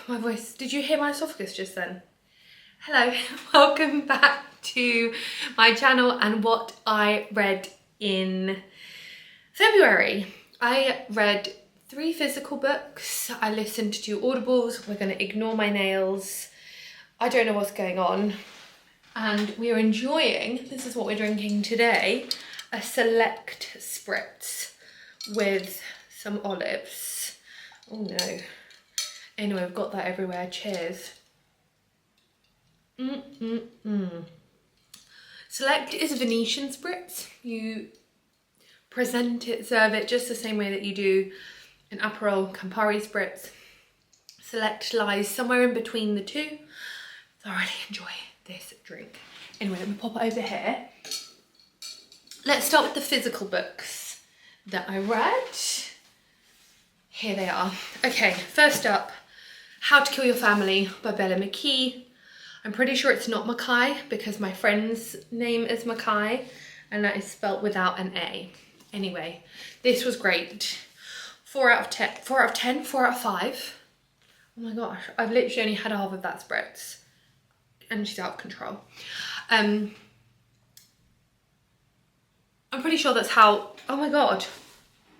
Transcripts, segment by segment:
my voice. Did you hear my esophagus just then? Hello, welcome back to my channel and what I read in February. I read 3 physical books. I listened to 2 audibles. We're going to ignore my nails. I don't know what's going on. And we are enjoying, this is what we're drinking today, a select spritz with some olives. Oh no. Anyway, we've got that everywhere. Cheers. Select is a Venetian spritz. You present it, serve it just the same way that you do an Aperol Campari spritz. Select lies somewhere in between the two. So I really enjoy this drink. Anyway, let me pop it over here. Let's start with the physical books that I read. Here they are. Okay, first up, How to Kill Your Family by Bella McKee. I'm pretty sure it's not Mackay because my friend's name is Mackay and that is spelt without an A. Anyway, this was great. 4 out of 10, 4 out of 10, 4 out of 5. Oh my gosh, I've literally only had half of that spritz and she's out of control. I'm pretty sure that's how, oh my God,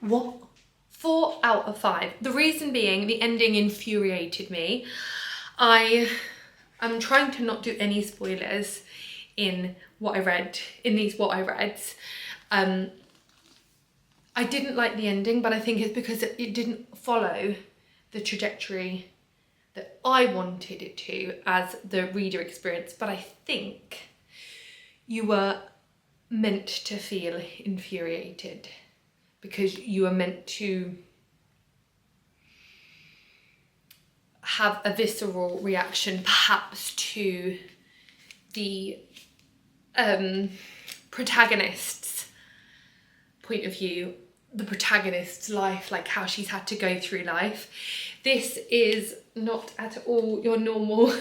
what? 4 out of 5. The reason being, the ending infuriated me. I'm trying to not do any spoilers in what I read, in these what I read. I didn't like the ending, but I think it's because it didn't follow the trajectory that I wanted it to as the reader experience. But I think you were meant to feel infuriated because you were meant to have a visceral reaction perhaps to the protagonist's point of view, the protagonist's life, like how she's had to go through life. This is not at all your normal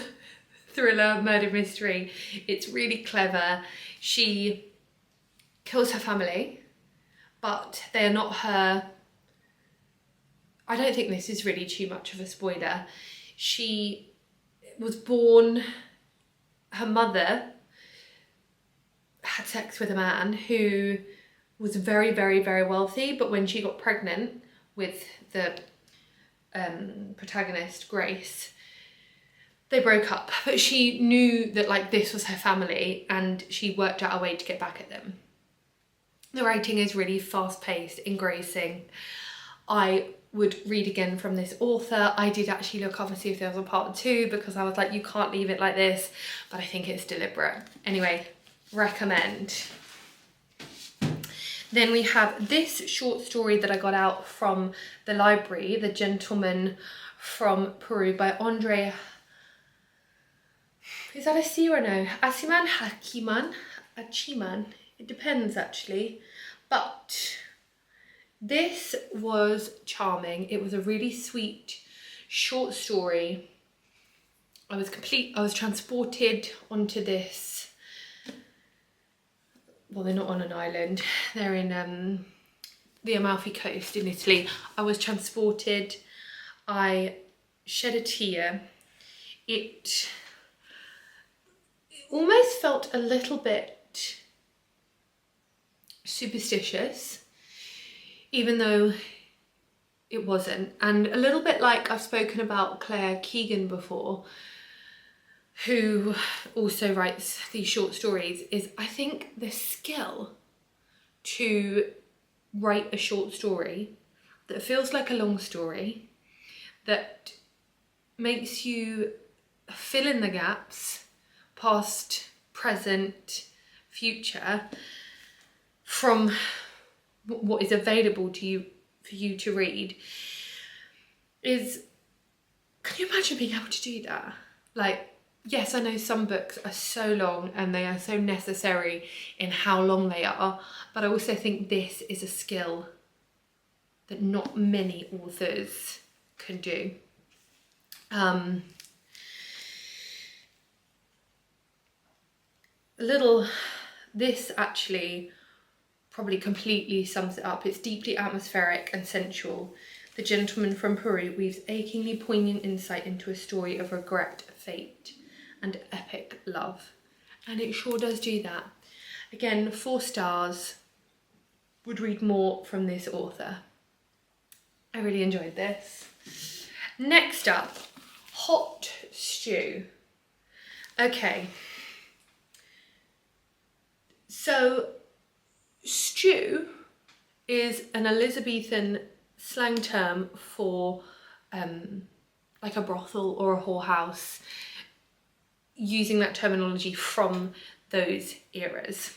thriller murder mystery. It's really clever. She kills her family, but they are not her. I don't think this is really too much of a spoiler. She was born, her mother had sex with a man who was very, very, very wealthy, but when she got pregnant with the protagonist, Grace, they broke up. But she knew that like this was her family and she worked out a way to get back at them. The writing is really fast-paced, engrossing. I would read again from this author. I did actually look up and see if there was a part 2 because I was like, you can't leave it like this, but I think it's deliberate. Anyway, recommend. Then we have this short story that I got out from the library, The Gentleman from Peru by Andre, is that a C or no? Achiman? It depends actually, but this was charming. It was a really sweet short story. I was transported onto this. Well, they're not on an island. They're in the Amalfi Coast in Italy. I was transported. I shed a tear. It almost felt a little bit superstitious, even though it wasn't. And a little bit like I've spoken about Claire Keegan before, who also writes these short stories, is I think the skill to write a short story that feels like a long story, that makes you fill in the gaps, past, present, future, from what is available to you for you to read, is, can you imagine being able to do that? Like, yes, I know some books are so long and they are so necessary in how long they are, but I also think this is a skill that not many authors can do. This actually probably completely sums it up. It's deeply atmospheric and sensual. the gentleman from Peru weaves achingly poignant insight into a story of regret, fate, and epic love. And it sure does do that. Again, 4 stars. Would read more from this author. I really enjoyed this. Next up, Hot Stew. Okay. So, stew is an Elizabethan slang term for like a brothel or a whorehouse, using that terminology from those eras.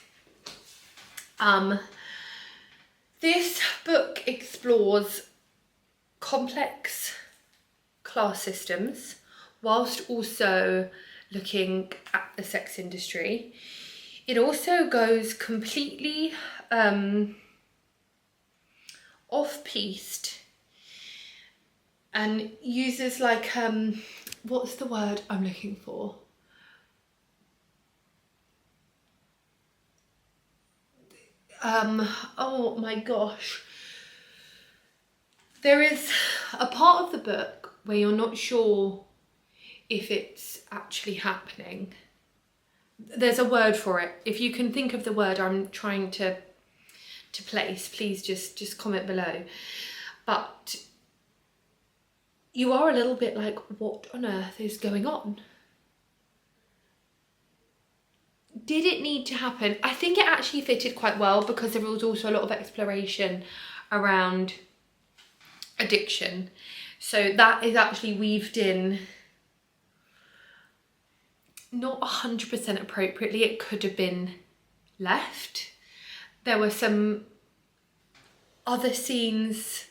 This book explores complex class systems whilst also looking at the sex industry. It also goes completely off-piste and uses like, what's the word I'm looking for? Oh my gosh. There is a part of the book where you're not sure if it's actually happening. There's a word for it. If you can think of the word I'm trying to place, please just comment below. But you are a little bit like, what on earth is going on? Did it need to happen? I think it actually fitted quite well because there was also a lot of exploration around addiction. So that is actually weaved in, not 100% appropriately. It could have been left. There were some other scenes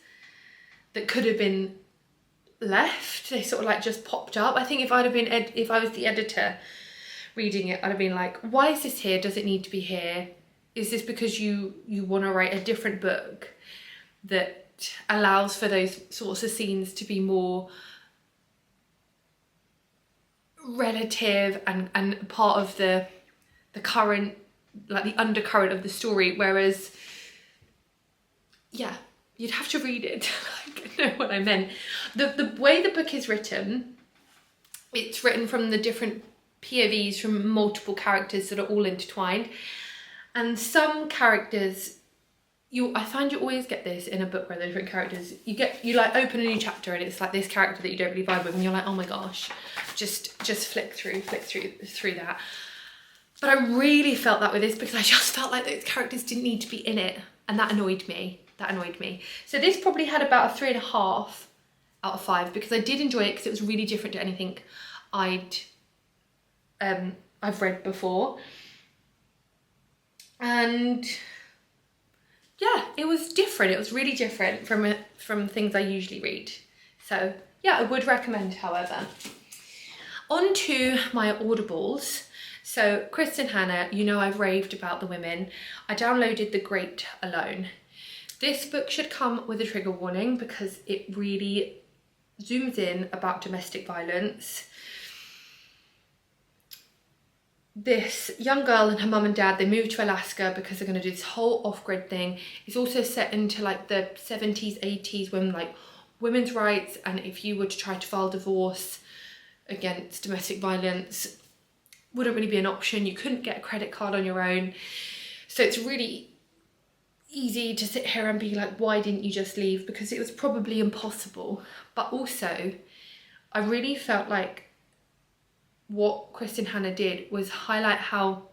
that could have been left. They sort of like just popped up. I think if I was the editor reading it, I'd have been like, why is this here? Does it need to be here? Is this because you want to write a different book that allows for those sorts of scenes to be more relative and part of the current, like the undercurrent of the story, whereas yeah, you'd have to read it to know what I meant. The way the book is written, it's written from the different POVs from multiple characters that are all intertwined, and some characters, I find you always get this in a book where there are different characters. You like open a new chapter and it's like this character that you don't really vibe with, and you're like, oh my gosh, just flick through that. But I really felt that with this because I just felt like those characters didn't need to be in it, and that annoyed me. So this probably had about a 3.5 out of 5 because I did enjoy it because it was really different to anything I've read before. And yeah, it was different. It was really different from things I usually read. So yeah, I would recommend, however. On to my audibles. So Kristen Hanna, you know I've raved about the women. I downloaded The Great Alone. This book should come with a trigger warning because it really zooms in about domestic violence. This young girl and her mum and dad, they moved to Alaska because they're going to do this whole off-grid thing. It's also set into like the 70s, 80s when like women's rights, and if you were to try to file divorce against domestic violence, wouldn't really be an option. You couldn't get a credit card on your own. So it's really easy to sit here and be like, why didn't you just leave? Because it was probably impossible. But also, I really felt like what Kristen Hanna did was highlight how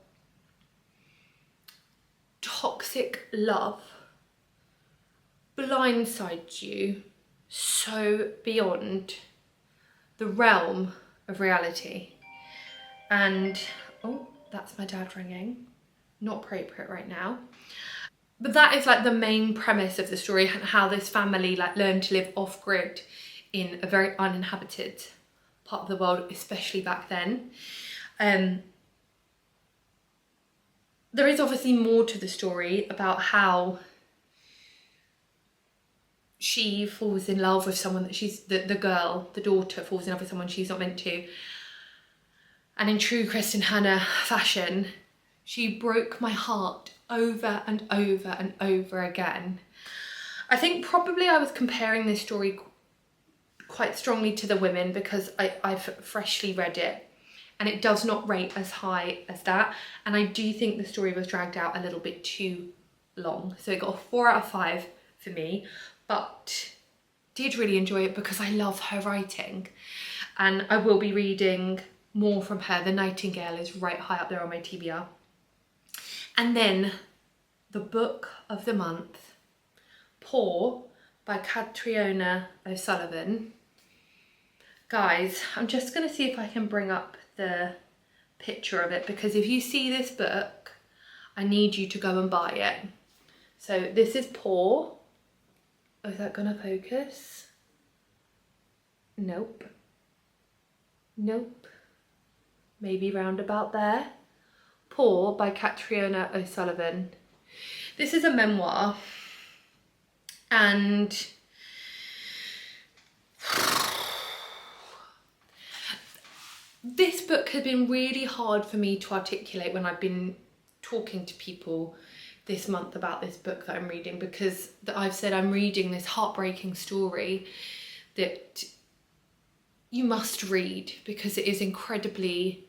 toxic love blindsides you so beyond the realm of reality. And, oh, that's my dad ringing. Not appropriate right now. But that is like the main premise of the story, and how this family like learned to live off-grid in a very uninhabited part of the world, especially back then. There is obviously more to the story about how she falls in love with someone that she's, the daughter falls in love with someone she's not meant to. And in true Kristen Hanna fashion, she broke my heart over and over and over again. I think probably I was comparing this story quite strongly to the women because I've freshly read it, and it does not rate as high as that. And I do think the story was dragged out a little bit too long. So it got a 4 out of 5 for me, but did really enjoy it because I love her writing. And I will be reading more from her. The Nightingale is right high up there on my TBR. And then the book of the month, Poor by Catriona O'Sullivan. Guys, I'm just going to see if I can bring up the picture of it, because if you see this book, I need you to go and buy it. So this is Poor. Oh, is that going to focus? Nope. Nope. Maybe round about there. Poor by Catriona O'Sullivan. This is a memoir, and this book has been really hard for me to articulate when I've been talking to people this month about this book that I'm reading, because I've said I'm reading this heartbreaking story that you must read because it is incredibly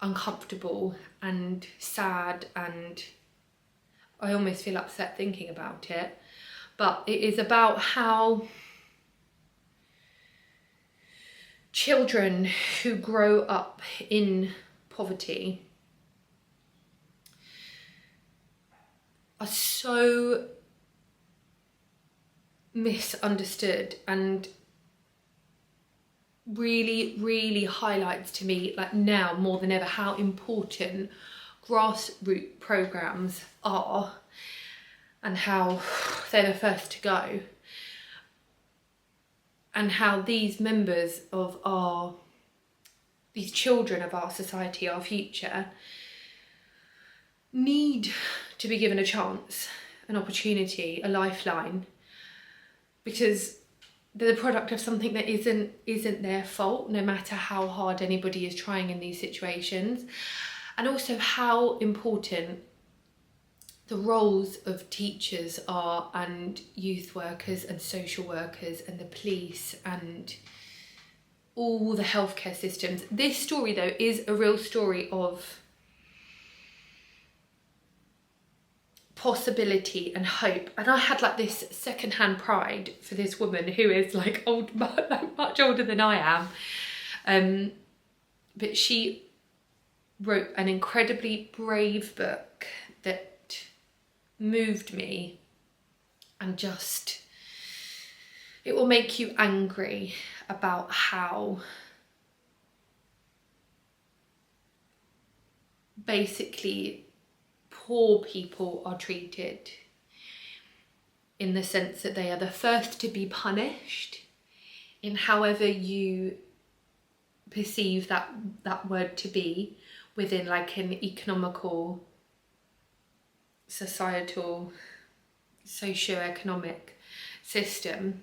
uncomfortable and sad, and I almost feel upset thinking about it. But it is about how children who grow up in poverty are so misunderstood, and really highlights to me, like now more than ever, how important grassroots programs are and how they're the first to go, and how these members of these children of our society, our future, need to be given a chance, an opportunity, a lifeline, because they're the product of something that isn't their fault, no matter how hard anybody is trying in these situations. And also how important the roles of teachers are, and youth workers and social workers and the police and all the healthcare systems. This story though is a real story of possibility and hope, and I had like this secondhand pride for this woman who is like old, much older than I am, but she wrote an incredibly brave book that moved me, and just, it will make you angry about how basically poor people are treated, in the sense that they are the first to be punished in however you perceive that word to be within like an economical, societal, socio-economic system.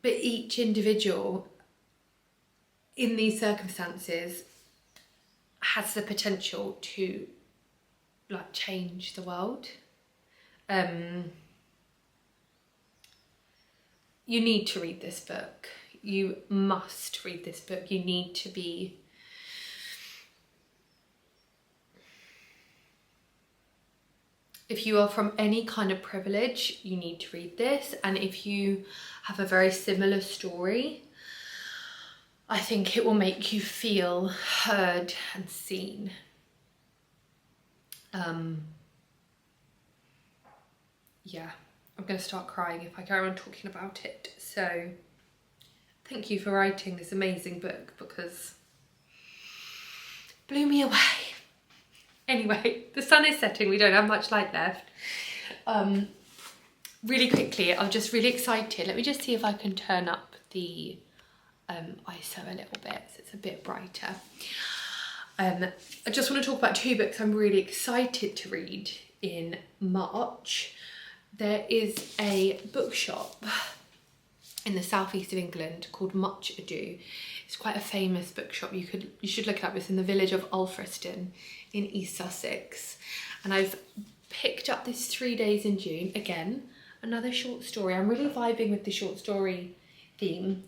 But each individual in these circumstances has the potential to like change the world. You need to read this book. You must read this book. You need to be if you are from any kind of privilege, you need to read this. And if you have a very similar story, I think it will make you feel heard and seen. Yeah, I'm going to start crying if I carry on talking about it. So thank you for writing this amazing book, because it blew me away. Anyway, the sun is setting, we don't have much light left. Really quickly, I'm just really excited. Let me just see if I can turn up the ISO a little bit so it's a bit brighter. I just want to talk about 2 books I'm really excited to read in March. There is a bookshop in the southeast of England called Much Ado. It's quite a famous bookshop. You should look it up. It's in the village of Alfriston in East Sussex, and I've picked up this 3 Days in June. Again, another short story. I'm really vibing with the short story theme.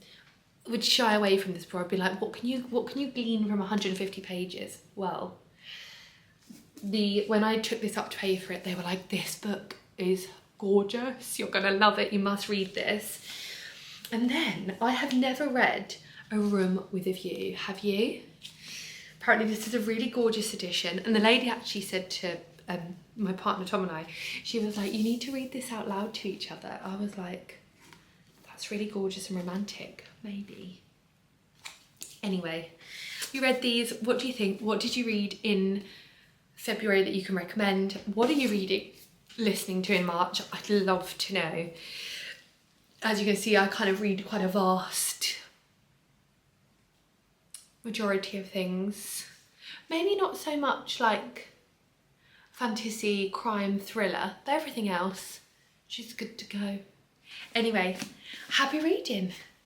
Would shy away from this before. I'd be like, what can you glean from 150 pages? Well, when I took this up to pay for it, they were like, this book is gorgeous, you're gonna love it, you must read this. And then I have never read A Room with a View. Have you? Apparently this is a really gorgeous edition, and the lady actually said to my partner Tom and I, she was like, you need to read this out loud to each other. I was like, that's really gorgeous and romantic, maybe. Anyway, you read these. What do you think? What did you read in February that you can recommend? What are you listening to in March? I'd love to know. As you can see, I kind of read quite a vast majority of things. Maybe not so much like fantasy, crime, thriller, but everything else, she's good to go. Anyway, happy reading.